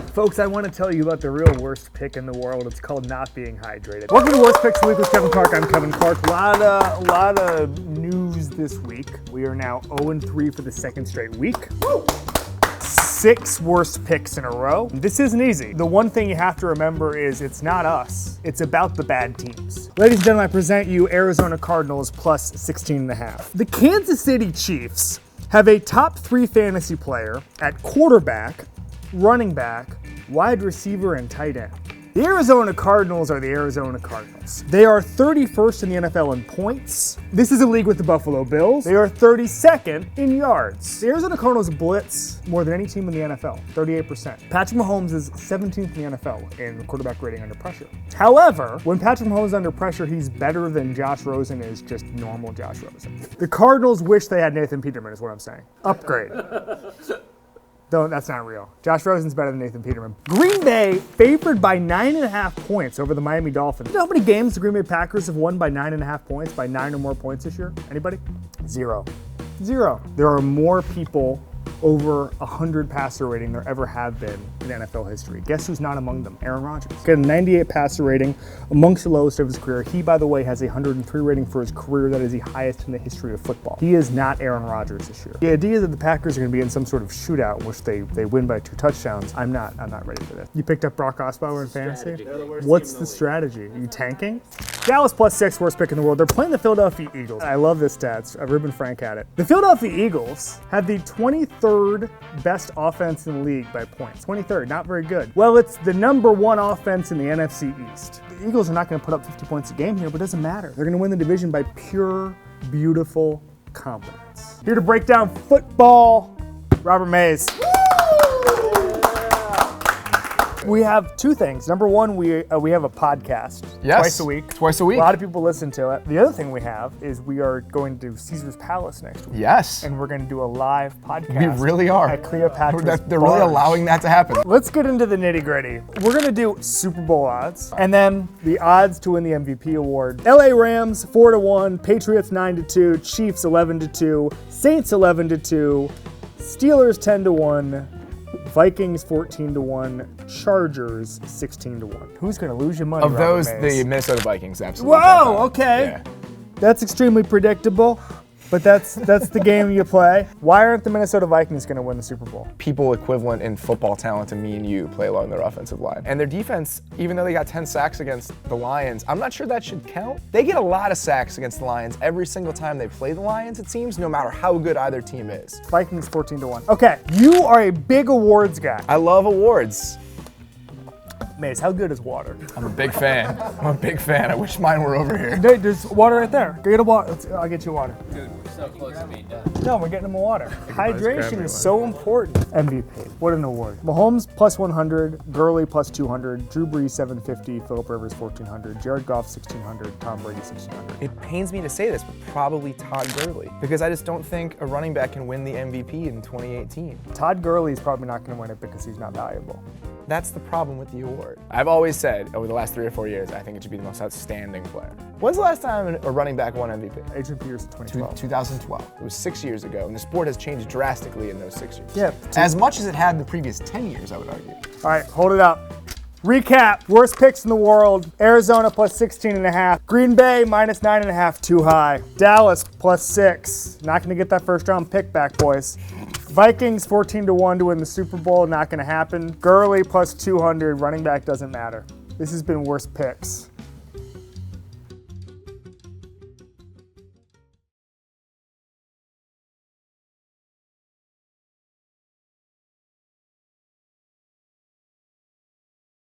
Folks, I want to tell you about the real worst pick in the world. It's called not being hydrated. Welcome to Worst Picks of the Week with Kevin Clark. I'm Kevin Clark. A lot of news this week. We are now 0-3 for the second straight week. Woo! 6 worst picks in a row. This isn't easy. The one thing you have to remember is it's not us. It's about the bad teams. Ladies and gentlemen, I present you Arizona Cardinals plus 16.5. The Kansas City Chiefs have a top 3 fantasy player at quarterback, running back, wide receiver, and tight end. The Arizona Cardinals are the Arizona Cardinals. They are 31st in the NFL in points. This is a league with the Buffalo Bills. They are 32nd in yards. The Arizona Cardinals blitz more than any team in the NFL, 38%. Patrick Mahomes is 17th in the NFL in quarterback rating under pressure. However, when Patrick Mahomes is under pressure, he's better than Josh Rosen is just normal Josh Rosen. The Cardinals wish they had Nathan Peterman is what I'm saying. Upgrade. That's not real. Josh Rosen's better than Nathan Peterman. Green Bay favored by 9.5 points over the Miami Dolphins. You know how many games the Green Bay Packers have won by 9.5 points, by 9 or more points this year? Anybody? 0. There are more people over 100 passer rating there ever have been in NFL history. Guess who's not among them? Aaron Rodgers. Got a 98 passer rating, amongst the lowest of his career. He, by the way, has a 103 rating for his career. That is the highest in the history of football. He is not Aaron Rodgers this year. The idea that the Packers are going to be in some sort of shootout in which they win by 2 touchdowns, I'm not ready for this. You picked up Brock Osweiler in fantasy? What's the strategy? Are you tanking? Dallas plus 6, worst pick in the world. They're playing the Philadelphia Eagles. I love this stats. Ruben Frank had it. The Philadelphia Eagles have the 23rd best offense in the league by points. 23rd, not very good. Well, it's the number 1 offense in the NFC East. The Eagles are not going to put up 50 points a game here, but it doesn't matter. They're going to win the division by pure, beautiful competence. Here to break down football, Robert Mays. We have 2 things. Number 1, we have a podcast. Yes. Twice a week. A lot of people listen to it. The other thing we have is we are going to Caesar's Palace next week. Yes. And we're going to do a live podcast. We really are. At Cleopatra's They're really allowing that to happen. Let's get into the nitty gritty. We're going to do Super Bowl odds and then the odds to win the MVP award. LA Rams 4-1, Patriots 9-2, Chiefs 11-2, Saints 11-2, Steelers 10-1. Vikings 14-1, Chargers 16-1. Who's going to lose your money? Of those, the Minnesota Vikings, absolutely. Whoa, okay. Yeah. That's extremely predictable, but that's the game you play. Why aren't the Minnesota Vikings going to win the Super Bowl? People equivalent in football talent to me and you play along their offensive line. And their defense, even though they got 10 sacks against the Lions, I'm not sure that should count. They get a lot of sacks against the Lions every single time they play the Lions, it seems, no matter how good either team is. Vikings 14-1. Okay, you are a big awards guy. I love awards. Mace, how good is water? I'm a big fan. I wish mine were over here. There's water right there. Go get a water. I'll get you water. Dude, we're so close to being done. No, we're getting them water. Hydration is so important. MVP. What an award. Mahomes plus 100, Gurley plus 200, Drew Brees 750, Phillip Rivers 1400, Jared Goff 1600, Tom Brady 1600. It pains me to say this, but probably Todd Gurley, because I just don't think a running back can win the MVP in 2018. Todd Gurley is probably not going to win it because he's not valuable. That's the problem with the award. I've always said over the last 3 or 4 years, I think it should be the most outstanding player. When's the last time a running back won MVP? Adrian Peterson, 2012. 2012. It was 6 years ago, and the sport has changed drastically in those 6 years. Yeah. As much as it had in the previous 10 years, I would argue. All right, hold it up. Recap, worst picks in the world. Arizona plus 16.5. Green Bay minus 9.5, too high. Dallas plus 6. Not going to get that first round pick back, boys. Vikings 14-1 to win the Super Bowl, not going to happen. Gurley plus 200, running back doesn't matter. This has been Worst Picks.